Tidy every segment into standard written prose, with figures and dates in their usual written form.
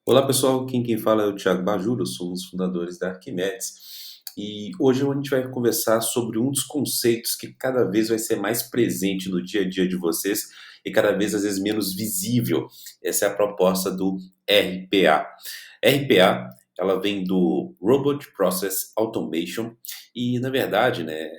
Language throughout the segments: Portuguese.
Olá pessoal, quem fala é o Thiago Bajura, eu sou um dos fundadores da Arquimedes. E hoje a gente vai conversar sobre um dos conceitos que cada vez vai ser mais presente no dia a dia de vocês e cada vez às vezes menos visível. Essa é a proposta do RPA. RPA, ela vem do Robot Process Automation e na verdade, né,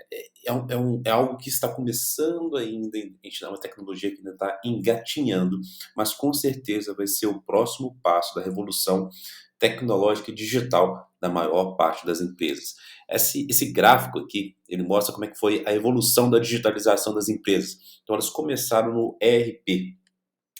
é algo que está começando ainda, a gente é uma tecnologia que ainda está engatinhando, mas com certeza vai ser o próximo passo da revolução tecnológica e digital da maior parte das empresas. Esse gráfico aqui, ele mostra como é que foi a evolução da digitalização das empresas. Então, elas começaram no ERP.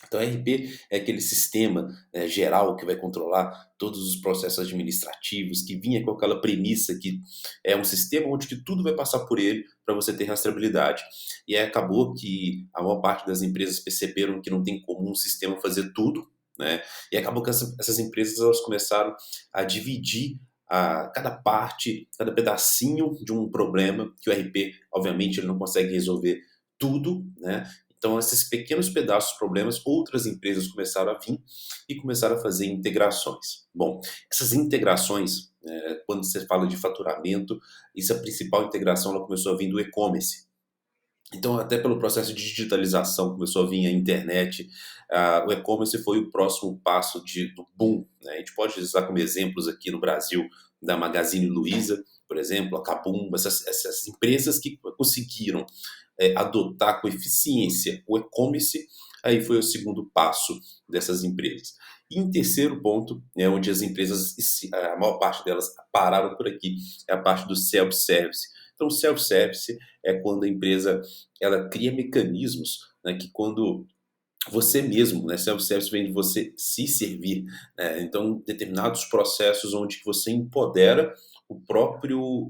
Então, ERP é aquele sistema geral que vai controlar todos os processos administrativos, que vinha com aquela premissa que é um sistema onde que tudo vai passar por ele para você ter rastreabilidade. E aí acabou que a maior parte das empresas perceberam que não tem como um sistema fazer tudo, né? E acabou que essas empresas elas começaram a dividir cada parte, cada pedacinho de um problema que o RP, obviamente, ele não consegue resolver tudo, né? Então, esses pequenos pedaços, problemas, outras empresas começaram a vir e começaram a fazer integrações. Bom, essas integrações, quando você fala de faturamento, essa principal integração ela começou a vir do e-commerce. Então, até pelo processo de digitalização, começou a vir a internet, o e-commerce foi o próximo passo do boom. Né? A gente pode usar como exemplos aqui no Brasil da Magazine Luiza, por exemplo, a Kabum, essas empresas que conseguiram adotar com eficiência o e-commerce, aí foi o segundo passo dessas empresas. E em terceiro ponto, onde as empresas, a maior parte delas pararam por aqui, é a parte do self-service. Então, o self-service é quando a empresa ela cria mecanismos, né, que quando você mesmo, né, self-service vem de você se servir, né, então determinados processos onde que você empodera o próprio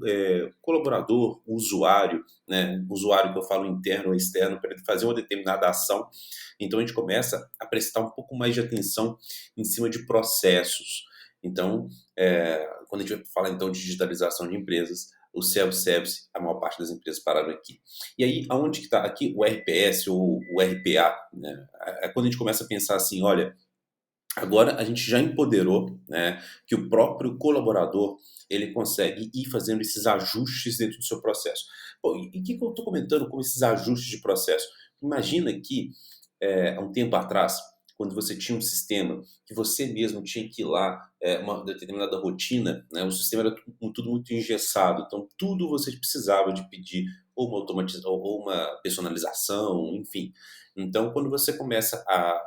colaborador, o usuário, né, usuário que eu falo interno ou externo, para ele fazer uma determinada ação, então a gente começa a prestar um pouco mais de atenção em cima de processos. Então, quando a gente vai falar então de digitalização de empresas, o self-service, a maior parte das empresas pararam aqui. E aí, aonde que está aqui o RPS ou o RPA? Né? É quando a gente começa a pensar assim, olha, agora a gente já empoderou, né, que o próprio colaborador ele consegue ir fazendo esses ajustes dentro do seu processo. Pô, e o que eu estou comentando com esses ajustes de processo? Imagina que há um tempo atrás, quando você tinha um sistema que você mesmo tinha que ir lá, uma determinada rotina, né, o sistema era tudo muito engessado, então tudo você precisava de pedir ou uma automatização, ou uma personalização, enfim. Então, quando você começa a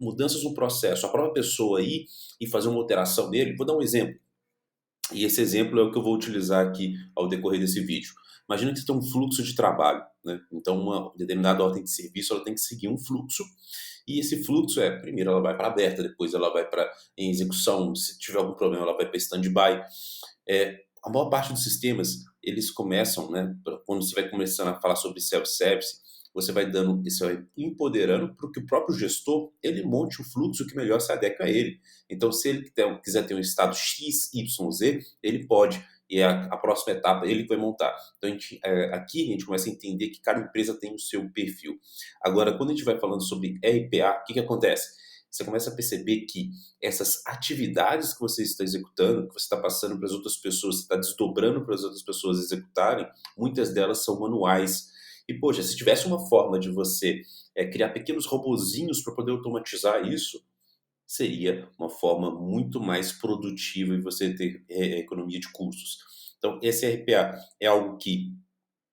mudanças no processo, a própria pessoa ir e fazer uma alteração nele, vou dar um exemplo. E esse exemplo é o que eu vou utilizar aqui ao decorrer desse vídeo. Imagina que você tem um fluxo de trabalho, né? Então, uma determinada ordem de serviço ela tem que seguir um fluxo, e esse fluxo primeiro ela vai para aberta, depois ela vai para em execução, se tiver algum problema ela vai para stand-by. A maior parte dos sistemas, eles começam, né, quando você vai começando a falar sobre self-service, você vai empoderando para que o próprio gestor, ele monte o fluxo que melhor se adequa a ele. Então, se ele quiser ter um estado X, Y, Z, ele pode, e a próxima etapa ele que vai montar. Então, aqui a gente começa a entender que cada empresa tem o seu perfil. Agora, quando a gente vai falando sobre RPA, o que acontece? Você começa a perceber que essas atividades que você está executando, que você está passando para as outras pessoas, você está desdobrando para as outras pessoas executarem, muitas delas são manuais. E, poxa, se tivesse uma forma de você criar pequenos robozinhos para poder automatizar isso, seria uma forma muito mais produtiva e você ter economia de custos. Então, esse RPA é algo que,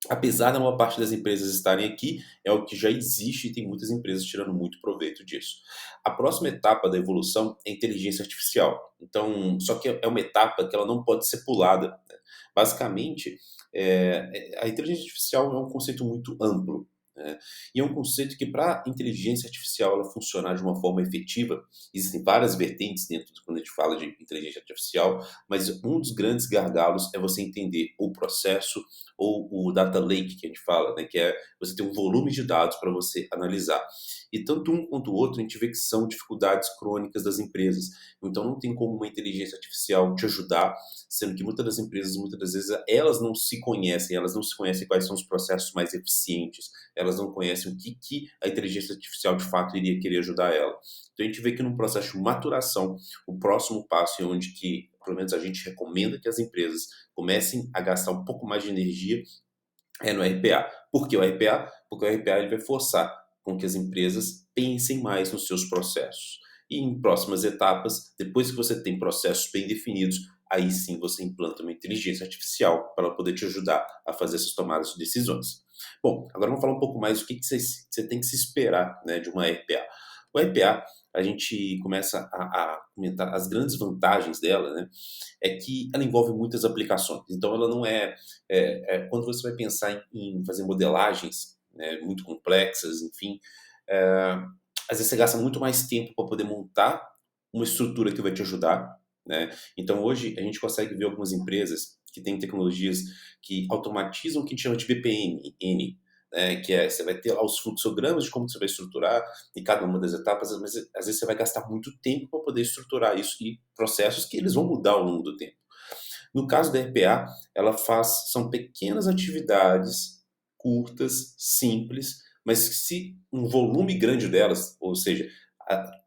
apesar da maior parte das empresas estarem aqui, é algo que já existe e tem muitas empresas tirando muito proveito disso. A próxima etapa da evolução é a inteligência artificial. Então, só que é uma etapa que ela não pode ser pulada. Né? Basicamente, a inteligência artificial é um conceito muito amplo. Né? E é um conceito que, para a inteligência artificial ela funcionar de uma forma efetiva, existem várias vertentes dentro quando a gente fala de inteligência artificial, mas um dos grandes gargalos é você entender o processo ou o data lake que a gente fala, né, que é você ter um volume de dados para você analisar. E tanto um quanto o outro, a gente vê que são dificuldades crônicas das empresas. Então não tem como uma inteligência artificial te ajudar, sendo que muitas das empresas, muitas das vezes, elas não se conhecem quais são os processos mais eficientes, elas não conhecem o que a inteligência artificial de fato iria querer ajudar ela. Então a gente vê que num processo de maturação, o próximo passo é onde que, pelo menos a gente recomenda que as empresas comecem a gastar um pouco mais de energia é no RPA. Por que o RPA? Porque o RPA ele vai forçar com que as empresas pensem mais nos seus processos. E em próximas etapas, depois que você tem processos bem definidos, aí sim você implanta uma inteligência artificial para ela poder te ajudar a fazer essas tomadas de decisões. Bom, agora vamos falar um pouco mais do que você tem que se esperar, né, de uma RPA. O RPA, a gente começa a comentar as grandes vantagens dela, né, é que ela envolve muitas aplicações. Então, ela não quando você vai pensar em fazer modelagens, né, muito complexas, enfim, é, às vezes você gasta muito mais tempo para poder montar uma estrutura que vai te ajudar, né? Então, hoje, a gente consegue ver algumas empresas que têm tecnologias que automatizam o que a gente chama de BPMN, né? Que é, você vai ter lá os fluxogramas de como você vai estruturar em cada uma das etapas, mas às vezes você vai gastar muito tempo para poder estruturar isso e processos que eles vão mudar ao longo do tempo. No caso da RPA, são pequenas atividades curtas, simples, mas que se um volume grande delas, ou seja,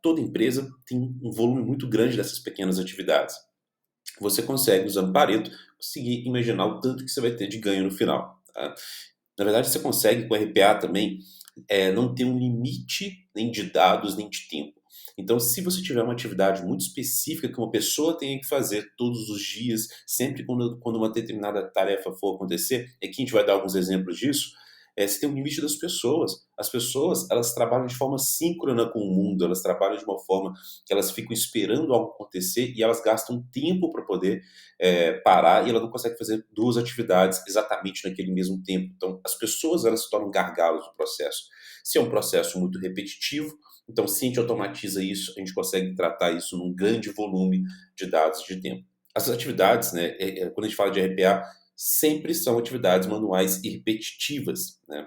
toda empresa tem um volume muito grande dessas pequenas atividades. Você consegue, usando Pareto, conseguir imaginar o tanto que você vai ter de ganho no final. Tá? Na verdade, você consegue com o RPA também não ter um limite nem de dados, nem de tempo. Então, se você tiver uma atividade muito específica que uma pessoa tenha que fazer todos os dias, sempre quando uma determinada tarefa for acontecer, aqui a gente vai dar alguns exemplos disso, você tem um limite das pessoas. As pessoas, elas trabalham de forma síncrona com o mundo, elas trabalham de uma forma que elas ficam esperando algo acontecer e elas gastam tempo para poder parar e ela não consegue fazer duas atividades exatamente naquele mesmo tempo. Então, as pessoas, elas se tornam gargalos do processo. Se é um processo muito repetitivo, então, se a gente automatiza isso, a gente consegue tratar isso num grande volume de dados de tempo. As atividades, né, quando a gente fala de RPA, sempre são atividades manuais e repetitivas, né?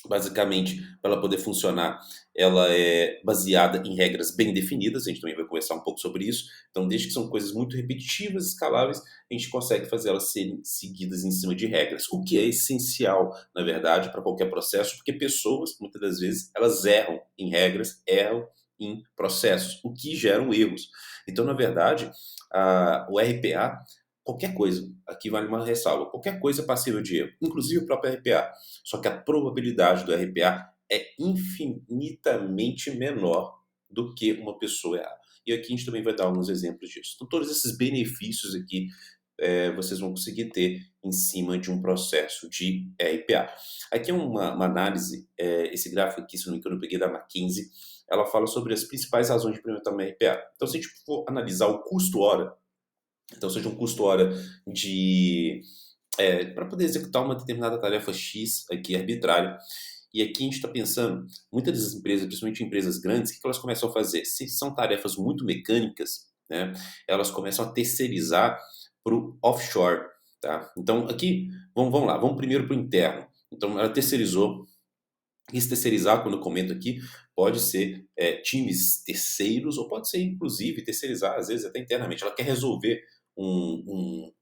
Basicamente, para ela poder funcionar, ela é baseada em regras bem definidas, a gente também vai conversar um pouco sobre isso. Então, desde que são coisas muito repetitivas, escaláveis, a gente consegue fazer elas serem seguidas em cima de regras, o que é essencial, na verdade, para qualquer processo, porque pessoas, muitas das vezes, elas erram em regras, erram em processos, o que geram erros. Então, na verdade, o RPA, qualquer coisa, aqui vale uma ressalva, qualquer coisa é passível de erro, inclusive o próprio RPA. Só que a probabilidade do RPA é infinitamente menor do que uma pessoa errar. E aqui a gente também vai dar alguns exemplos disso. Então, todos esses benefícios aqui vocês vão conseguir ter em cima de um processo de RPA. Aqui é uma análise, esse gráfico aqui, se não me engano, eu peguei da McKinsey, ela fala sobre as principais razões de implementar uma RPA. Então, se a gente for analisar o custo-hora, então seja um custo-hora para poder executar uma determinada tarefa X aqui arbitrária. E aqui a gente está pensando, muitas das empresas, principalmente empresas grandes, o que elas começam a fazer? Se são tarefas muito mecânicas, né, elas começam a terceirizar para o offshore. Tá? Então aqui, vamos lá, vamos primeiro para o interno. Então ela terceirizou. Isso terceirizar, quando eu comento aqui, pode ser times terceiros ou pode ser, inclusive, terceirizar, às vezes, até internamente. Ela quer resolver um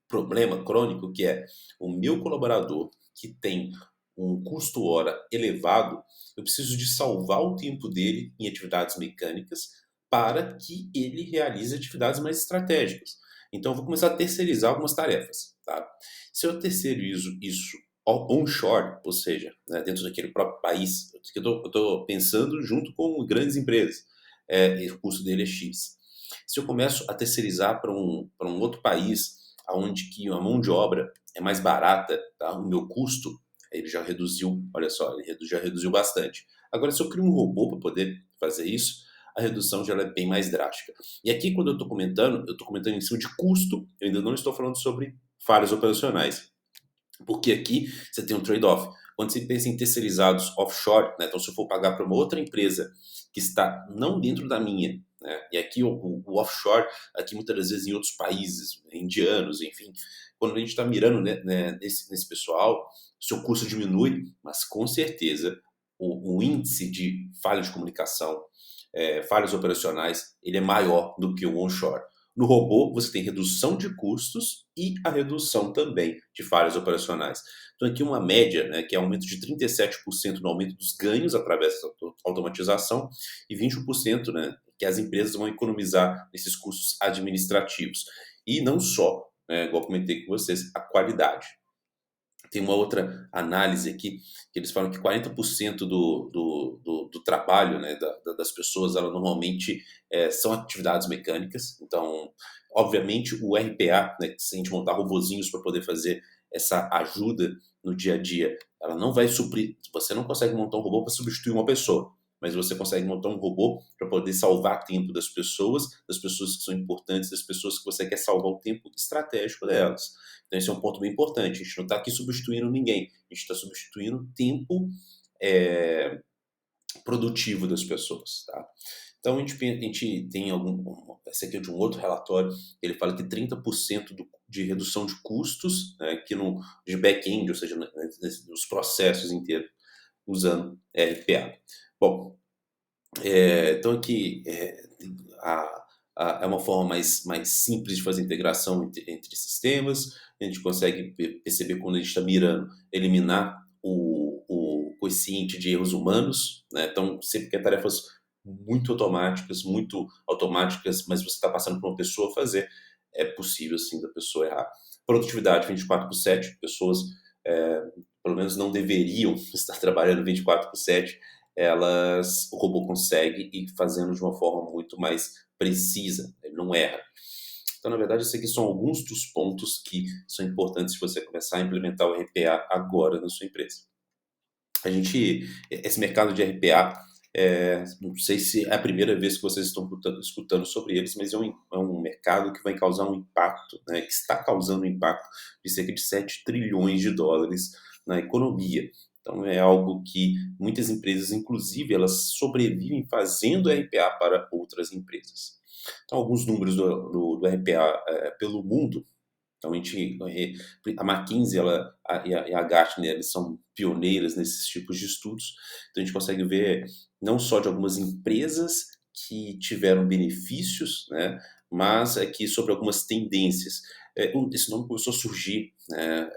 problema crônico que é o meu colaborador que tem um custo hora elevado, eu preciso de salvar o tempo dele em atividades mecânicas para que ele realize atividades mais estratégicas. Então, eu vou começar a terceirizar algumas tarefas. Tá? Se eu terceirizo isso onshore, ou seja, né, dentro daquele próprio país, eu estou pensando junto com grandes empresas, e o custo dele é X. Se eu começo a terceirizar para um outro país, onde que a mão de obra é mais barata, tá? O meu custo ele já reduziu, olha só, já reduziu bastante. Agora, se eu crio um robô para poder fazer isso, a redução já é bem mais drástica. E aqui, quando eu estou comentando em cima de custo, eu ainda não estou falando sobre falhas operacionais. Porque aqui você tem um trade-off. Quando você pensa em terceirizados offshore, né, então se eu for pagar para uma outra empresa que está não dentro da minha, né, e aqui o offshore, aqui muitas das vezes em outros países, indianos, enfim, quando a gente está mirando nesse pessoal, seu custo diminui, mas com certeza o índice de falha de comunicação, falhas operacionais, ele é maior do que o onshore. No robô, você tem redução de custos e a redução também de falhas operacionais. Então, aqui uma média, né, que é aumento de 37% no aumento dos ganhos através da automatização e 21%, né, que as empresas vão economizar nesses custos administrativos. E não só, né, igual comentei com vocês, a qualidade. Tem uma outra análise aqui, que eles falam que 40% do trabalho, né, das pessoas, ela normalmente são atividades mecânicas. Então, obviamente, o RPA, né, se a gente montar robozinhos para poder fazer essa ajuda no dia a dia, ela não vai suprir. Você não consegue montar um robô para substituir uma pessoa, mas você consegue montar um robô para poder salvar tempo das pessoas que são importantes, das pessoas que você quer salvar o tempo estratégico delas. Então, esse é um ponto bem importante. A gente não está aqui substituindo ninguém. A gente está substituindo tempo é, produtivo das pessoas. Tá? Então, a gente tem esse aqui é de um outro relatório, ele fala que 30% de redução de custos, né, de back-end, ou seja, nos processos inteiros, usando RPA. Bom, então aqui é uma forma mais simples de fazer integração entre sistemas. A gente consegue perceber quando a gente está mirando, eliminar o coeficiente de erros humanos, né? Então, sempre que é tarefas muito automáticas, mas você está passando por uma pessoa fazer, é possível sim da pessoa errar. Produtividade 24/7, pessoas é, pelo menos não deveriam estar trabalhando 24/7, o robô consegue ir fazendo de uma forma muito mais precisa, ele não erra. Então, na verdade, esses aqui são alguns dos pontos que são importantes se você começar a implementar o RPA agora na sua empresa. Esse mercado de RPA, não sei se é a primeira vez que vocês estão escutando sobre eles, mas é um mercado que vai causar um impacto, né, que está causando um impacto de cerca de 7 trilhões de dólares na economia. Então, é algo que muitas empresas, inclusive, elas sobrevivem fazendo RPA para outras empresas. Então, alguns números do RPA pelo mundo. Então, a McKinsey e a Gartner, eles são pioneiras nesses tipos de estudos. Então, a gente consegue ver não só de algumas empresas que tiveram benefícios, né, mas aqui sobre algumas tendências. Esse nome começou a surgir, né,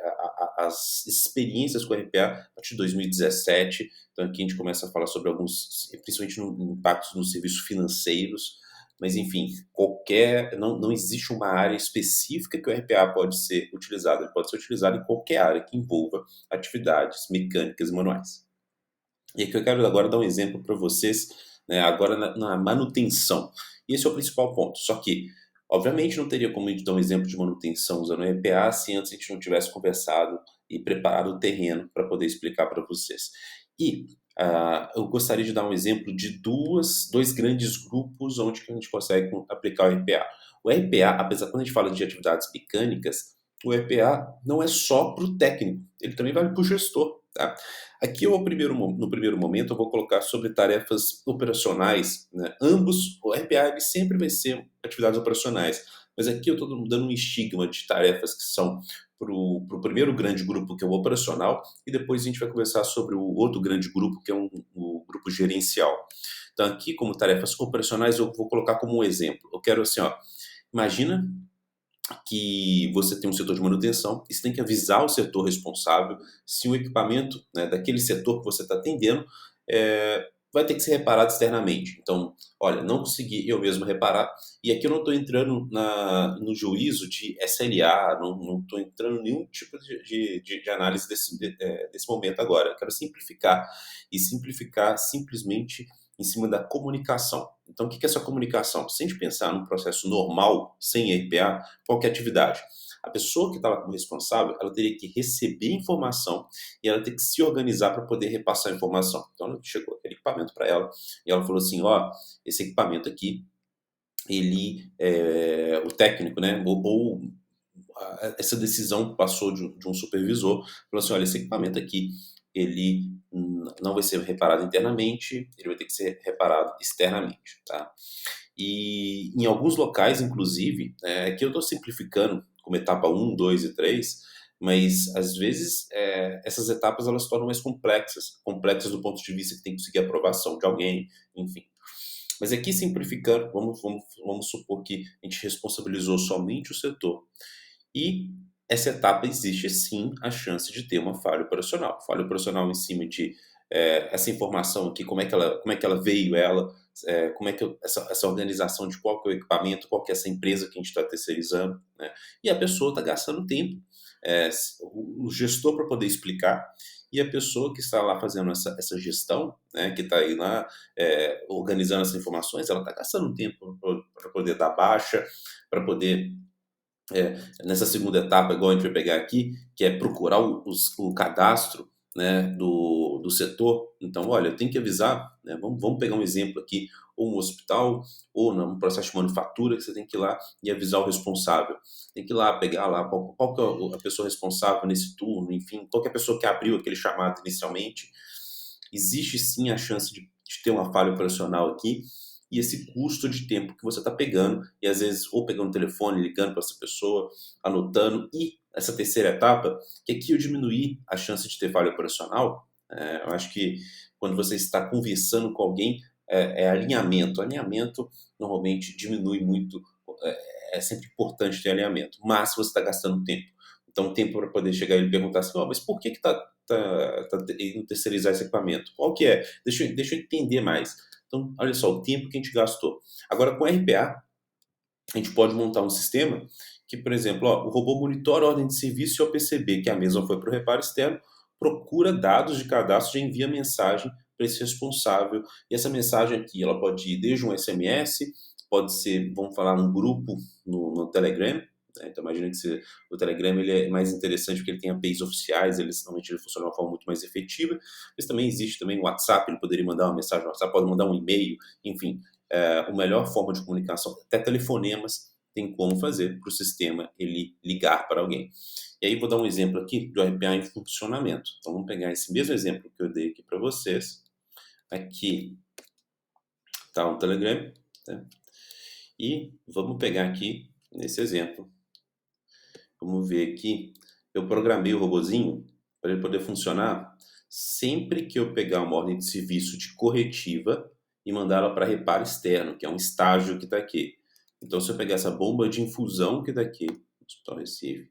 as experiências com o RPA a partir de 2017. Então, aqui a gente começa a falar sobre alguns, principalmente impactos nos serviços financeiros. Mas, enfim, não existe uma área específica que o RPA pode ser utilizado. Ele pode ser utilizado em qualquer área que envolva atividades mecânicas e manuais. E aqui eu quero agora dar um exemplo para vocês, né, agora na manutenção. E esse é o principal ponto. Só que, obviamente, não teria como a gente dar um exemplo de manutenção usando o RPA se antes a gente não tivesse conversado e preparado o terreno para poder explicar para vocês. E eu gostaria de dar um exemplo de dois grandes grupos onde que a gente consegue aplicar o RPA. O RPA, apesar quando a gente fala de atividades mecânicas, o RPA não é só para o técnico, ele também vale para o gestor. Tá? Aqui no primeiro momento eu vou colocar sobre tarefas operacionais, né? Ambos, o RPA ele sempre vai ser atividades operacionais, mas aqui eu estou dando um estigma de tarefas que são para o primeiro grande grupo, que é o operacional, e depois a gente vai conversar sobre o outro grande grupo, que é o grupo gerencial. Então aqui, como tarefas operacionais, eu vou colocar como um exemplo. Eu quero assim, ó, imagina que você tem um setor de manutenção e você tem que avisar o setor responsável se o equipamento, né, daquele setor que você está atendendo vai ter que ser reparado externamente. Então, olha, não consegui eu mesmo reparar, e aqui eu não estou entrando no juízo de SLA, não estou entrando em nenhum tipo de análise desse momento agora. Eu quero simplificar, e simplificar simplesmente em cima da comunicação. Então, o que é essa comunicação? Se a gente pensar num processo normal, sem RPA, qualquer atividade, a pessoa que está lá como responsável, ela teria que receber informação e ela tem que se organizar para poder repassar a informação. Então, chegou aquele equipamento para ela e ela falou assim, ó, esse equipamento aqui, o técnico, né, essa decisão passou de um supervisor, falou assim, olha, esse equipamento aqui, ele não vai ser reparado internamente, ele vai ter que ser reparado externamente, tá? E em alguns locais, inclusive, aqui eu estou simplificando como etapa 1, 2 e 3, mas às vezes essas etapas elas se tornam mais complexas do ponto de vista que tem que conseguir a aprovação de alguém, enfim. Mas aqui simplificando, vamos supor que a gente responsabilizou somente o setor. E essa etapa existe sim a chance de ter uma falha operacional. Falha operacional em cima de essa informação aqui, como é que ela veio, como é que essa organização de qual que é o equipamento, qual que é essa empresa que a gente está terceirizando, né? E a pessoa está gastando tempo. O gestor para poder explicar e a pessoa que está lá fazendo essa gestão, né, que está aí lá organizando essas informações, ela está gastando tempo para poder dar baixa, para poder nessa segunda etapa, igual a gente vai pegar aqui, que é procurar o cadastro, né, do setor. Então, olha, eu tenho que avisar, né, vamos pegar um exemplo aqui, ou um hospital, ou num processo de manufatura, que você tem que ir lá e avisar o responsável. Tem que ir lá, pegar lá qual que é a pessoa responsável nesse turno, enfim, qual que é a pessoa que abriu aquele chamado inicialmente. Existe sim a chance de ter uma falha operacional aqui, e esse custo de tempo que você está pegando, e às vezes ou pegando o telefone, ligando para essa pessoa, anotando, e essa terceira etapa, que aqui eu diminuir a chance de ter falha operacional, eu acho que quando você está conversando com alguém, é alinhamento. Alinhamento normalmente diminui muito, é sempre importante ter alinhamento, mas você está gastando tempo. Então, tempo para poder chegar e perguntar assim, mas por que tá indo terceirizar esse equipamento? Qual que é? Deixa eu entender mais. Então, olha só, o tempo que a gente gastou. Agora, com RPA, a gente pode montar um sistema que, por exemplo, o robô monitora a ordem de serviço e ao perceber que a mesma foi para o reparo externo, procura dados de cadastro e envia mensagem para esse responsável. E essa mensagem aqui, ela pode ir desde um SMS, pode ser, vamos falar, um grupo no Telegram, né? Então, imagina que o Telegram ele é mais interessante porque ele tem APIs oficiais, normalmente ele funciona de uma forma muito mais efetiva, mas também existe também o WhatsApp, ele poderia mandar uma mensagem no WhatsApp, pode mandar um e-mail, enfim, a melhor forma de comunicação, até telefonemas, tem como fazer para o sistema ele ligar para alguém. E aí vou dar um exemplo aqui do RPA em funcionamento. Então vamos pegar esse mesmo exemplo que eu dei aqui para vocês. Aqui está um Telegram, né? E vamos pegar aqui nesse exemplo. Vamos ver aqui. Eu programei o robozinho para ele poder funcionar sempre que eu pegar uma ordem de serviço de corretiva e mandar ela para reparo externo, que é um estágio que está aqui. Então, se eu pegar essa bomba de infusão que está aqui, no Hospital Recife,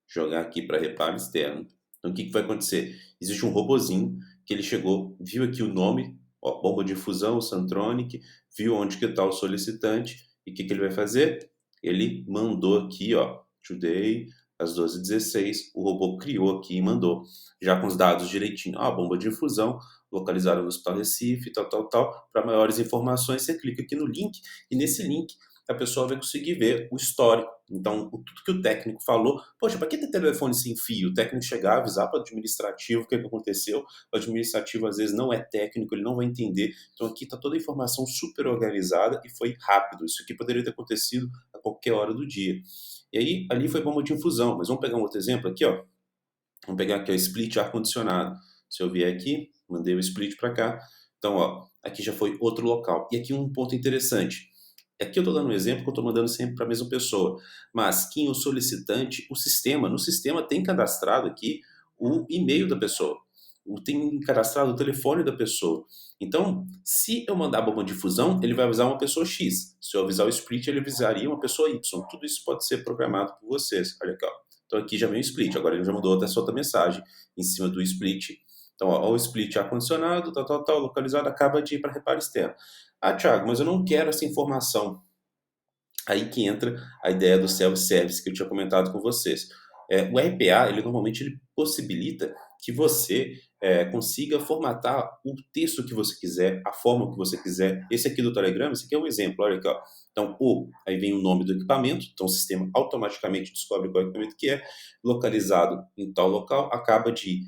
jogar aqui para reparo externo, então o que vai acontecer? Existe um robozinho que ele chegou, viu aqui o nome, ó, bomba de infusão, Santronic, viu onde que está o solicitante e o que ele vai fazer? Ele mandou aqui, ó, today, às 12h16, o robô criou aqui e mandou, já com os dados direitinho. Ah, bomba de infusão, localizada no Hospital Recife, tal. Para maiores informações, você clica aqui no link, e nesse link a pessoa vai conseguir ver o histórico. Então, tudo que o técnico falou, poxa, para que ter telefone sem fio? O técnico chegar, avisar para o administrativo o que aconteceu, o administrativo às vezes não é técnico, ele não vai entender. Então, aqui está toda a informação super organizada e foi rápido. Isso aqui poderia ter acontecido a qualquer hora do dia. E aí, ali foi bomba de infusão. Mas vamos pegar um outro exemplo aqui, ó. Vamos pegar aqui o split ar-condicionado. Se eu vier aqui, mandei o split para cá. Então, ó, aqui já foi outro local. E aqui um ponto interessante. Aqui eu estou dando um exemplo que eu estou mandando sempre para a mesma pessoa. Mas quem é o solicitante, no sistema tem cadastrado aqui o e-mail da pessoa. Tem cadastrado o telefone da pessoa. Então, se eu mandar a bomba de difusão, ele vai avisar uma pessoa X. Se eu avisar o split, ele avisaria uma pessoa Y. Tudo isso pode ser programado por vocês. Olha aqui, ó. Então aqui já vem o split. Agora ele já mandou essa outra mensagem em cima do split. Então, ó, o split ar-condicionado, localizado, acaba de ir para reparo externo. Ah, Thiago, mas eu não quero essa informação. Aí que entra a ideia do self-service que eu tinha comentado com vocês. O RPA, ele normalmente ele possibilita que você consiga formatar o texto que você quiser, a forma que você quiser. Esse aqui do Telegram, esse aqui é um exemplo, olha aqui, ó. Então, aí vem o nome do equipamento, então o sistema automaticamente descobre qual equipamento que é, localizado em tal local, acaba de ir.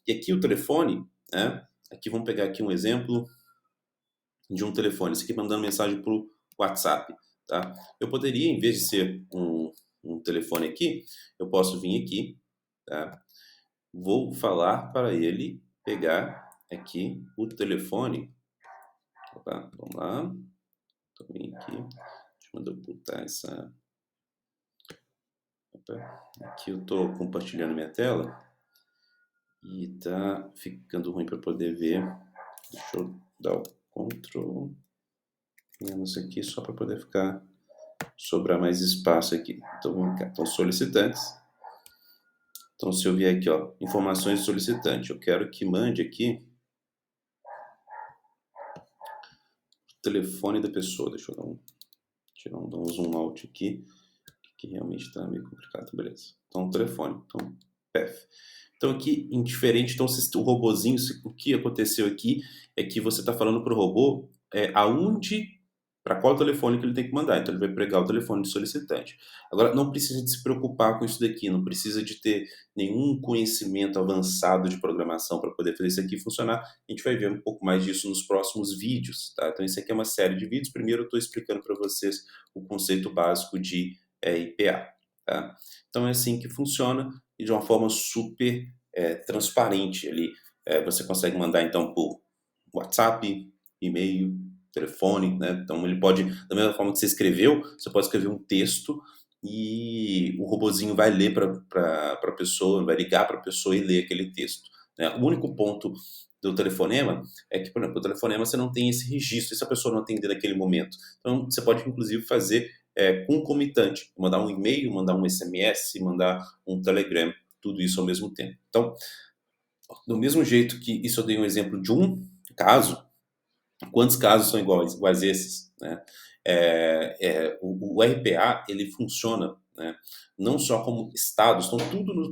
E aqui o telefone, né? Aqui vamos pegar aqui um exemplo de um telefone, esse aqui mandando mensagem para o WhatsApp, tá? Eu poderia, em vez de ser um telefone aqui, eu posso vir aqui, tá? Vou falar para ele pegar aqui o telefone. Opa, vamos lá. Tô vindo aqui. Deixa eu botar essa. Opa. Aqui eu estou compartilhando minha tela e tá ficando ruim para poder ver. Deixa eu dar o Ctrl menos aqui só para poder sobrar mais espaço aqui. Então vamos cá, então solicitante. Então se eu vier aqui, ó, informações do solicitante, eu quero que mande aqui o telefone da pessoa. Deixa eu dar um zoom out aqui, que realmente está meio complicado, beleza. Então telefone, então PEF. Então aqui, indiferente, então o robozinho, o que aconteceu aqui é que você está falando para o robô para qual telefone que ele tem que mandar. Então ele vai pegar o telefone do solicitante. Agora, não precisa de se preocupar com isso daqui, não precisa de ter nenhum conhecimento avançado de programação para poder fazer isso aqui funcionar. A gente vai ver um pouco mais disso nos próximos vídeos, tá? Então isso aqui é uma série de vídeos. Primeiro eu estou explicando para vocês o conceito básico de RPA, tá? Então é assim que funciona e de uma forma super transparente ali. Você consegue mandar então por WhatsApp, e-mail, telefone, né? Então ele pode, da mesma forma que você escreveu, você pode escrever um texto e o robozinho vai ler para a pessoa, vai ligar para a pessoa e ler aquele texto, né? O único ponto do telefonema é que, por exemplo, o telefonema você não tem esse registro, se a pessoa não atender naquele momento. Então você pode inclusive fazer concomitante, mandar um e-mail, mandar um SMS, mandar um Telegram, tudo isso ao mesmo tempo. Então, do mesmo jeito que isso eu dei um exemplo de um caso, quantos casos são iguais a esses, né? O RPA, ele funciona, né, não só como estados, então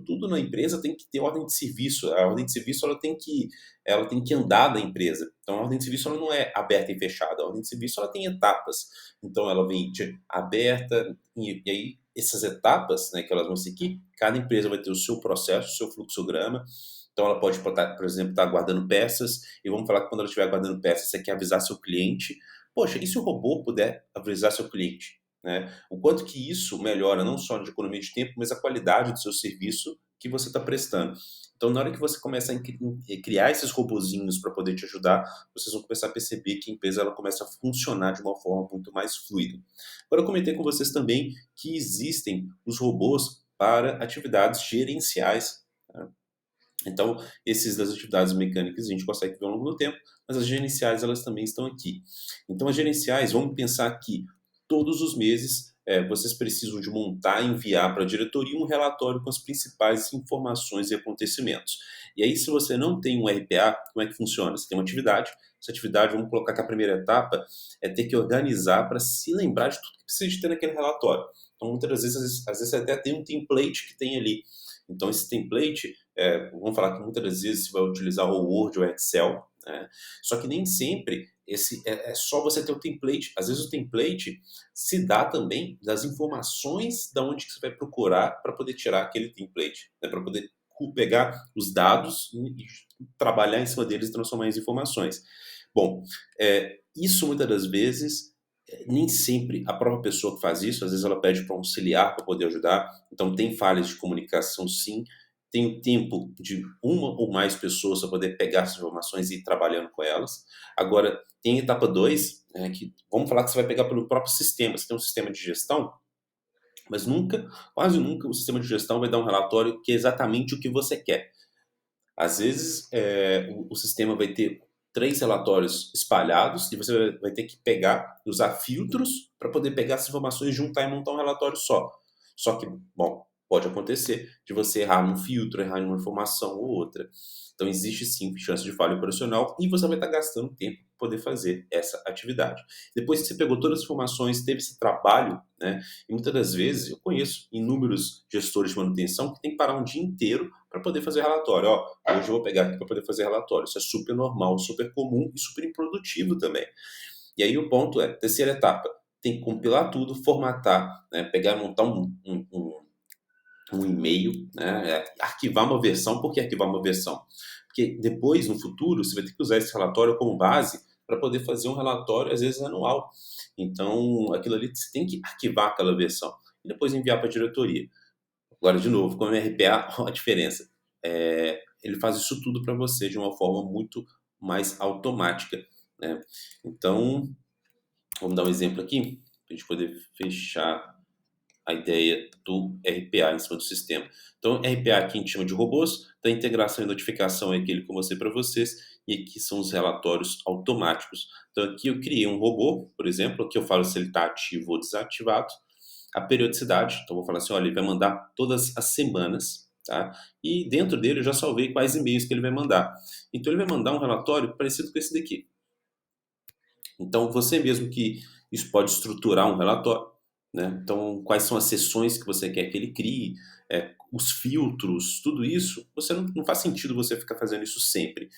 tudo na empresa tem que ter ordem de serviço. A ordem de serviço ela tem que andar da empresa. Então a ordem de serviço ela não é aberta e fechada, a ordem de serviço ela tem etapas. Então ela vem de aberta e aí essas etapas, né, que elas vão seguir, cada empresa vai ter o seu processo, o seu fluxograma. Então ela pode, por exemplo, estar guardando peças, e vamos falar que quando ela estiver guardando peças, você quer avisar seu cliente. Poxa, e se o robô puder avisar seu cliente? Né? O quanto que isso melhora não só de economia de tempo, mas a qualidade do seu serviço que você está prestando. Então, na hora que você começa a criar esses robozinhos para poder te ajudar, vocês vão começar a perceber que a empresa ela começa a funcionar de uma forma muito mais fluida. Agora, eu comentei com vocês também que existem os robôs para atividades gerenciais. Né? Então, esses das atividades mecânicas a gente consegue ver ao longo do tempo, mas as gerenciais elas também estão aqui. Então, as gerenciais, vamos pensar que todos os meses vocês precisam de montar e enviar para a diretoria um relatório com as principais informações e acontecimentos. E aí, se você não tem um RPA, como é que funciona? Você tem uma atividade, essa atividade, vamos colocar que a primeira etapa é ter que organizar para se lembrar de tudo que precisa de ter naquele relatório. Então, muitas às vezes até tem um template que tem ali. Então, esse template, vamos falar que muitas das vezes você vai utilizar o Word ou Excel, né? Só que nem sempre é só você ter o template. Às vezes o template se dá também das informações da onde que você vai procurar para poder tirar aquele template, né? Para poder pegar os dados e trabalhar em cima deles e transformar em informações. Bom, isso muitas das vezes nem sempre a própria pessoa que faz isso, às vezes ela pede para um auxiliar para poder ajudar, então tem falhas de comunicação sim, tem o tempo de uma ou mais pessoas para poder pegar essas informações e ir trabalhando com elas. Agora, tem a etapa 2, que vamos falar que você vai pegar pelo próprio sistema, você tem um sistema de gestão, mas nunca, quase nunca, o sistema de gestão vai dar um relatório que é exatamente o que você quer. Às vezes, o sistema vai ter 3 relatórios espalhados e você vai ter que usar filtros para poder pegar essas informações, juntar e montar um relatório só. Só que, bom, pode acontecer de você errar num filtro, errar em uma informação ou outra. Então, existe sim chance de falha operacional e você vai estar gastando tempo para poder fazer essa atividade. Depois que você pegou todas as informações, teve esse trabalho, né? E muitas das vezes eu conheço inúmeros gestores de manutenção que tem que parar um dia inteiro para poder fazer relatório. Ó, hoje eu vou pegar aqui para poder fazer relatório. Isso é super normal, super comum e super improdutivo também. E aí o ponto é, terceira etapa, tem que compilar tudo, formatar, né, pegar e montar um e-mail, né, arquivar uma versão. Por que arquivar uma versão? Porque depois, no futuro, você vai ter que usar esse relatório como base para poder fazer um relatório, às vezes, anual. Então, aquilo ali, você tem que arquivar aquela versão e depois enviar para a diretoria. Agora, de novo, com o RPA, olha a diferença. Ele faz isso tudo para você de uma forma muito mais automática, né? Então, vamos dar um exemplo aqui, para a gente poder fechar a ideia do RPA em cima do sistema. Então, RPA aqui a gente chama de robôs, da integração e notificação é aquele que eu mostrei para vocês, e aqui são os relatórios automáticos. Então aqui eu criei um robô, por exemplo, aqui eu falo se ele está ativo ou desativado, a periodicidade, então vou falar assim, olha, ele vai mandar todas as semanas, tá? E dentro dele eu já salvei quais e-mails que ele vai mandar. Então ele vai mandar um relatório parecido com esse daqui. Então você mesmo que isso pode estruturar um relatório, né? Então quais são as sessões que você quer que ele crie, os filtros, tudo isso, você não faz sentido você ficar fazendo isso sempre.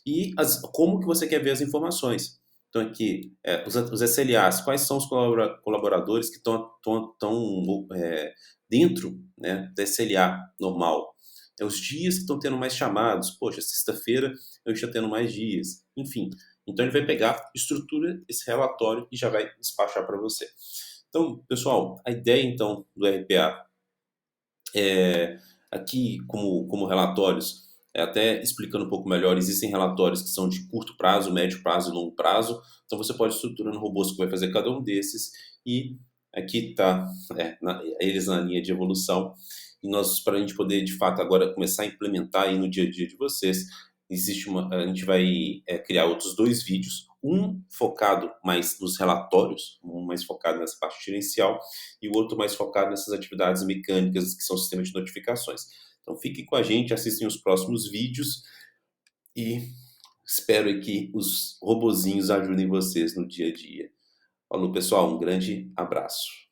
E como que você quer ver as informações. Então aqui, os SLAs, quais são os colaboradores que estão dentro, né, da SLA normal. É os dias que estão tendo mais chamados. Poxa, sexta-feira eu estou tendo mais dias. Enfim, então ele vai pegar, estrutura esse relatório e já vai despachar para você. Então, pessoal, a ideia então do RPA aqui como relatórios, até explicando um pouco melhor, existem relatórios que são de curto prazo, médio prazo e longo prazo, então você pode estruturar no robôs que vai fazer cada um desses, e aqui está eles na linha de evolução, e nós, para a gente poder de fato agora começar a implementar aí no dia a dia de vocês, a gente vai criar outros 2 vídeos, um focado mais nos relatórios, um mais focado nessa parte gerencial, e o outro mais focado nessas atividades mecânicas que são o sistema de notificações. Então fiquem com a gente, assistem os próximos vídeos e espero que os robozinhos ajudem vocês no dia a dia. Falou, pessoal, um grande abraço.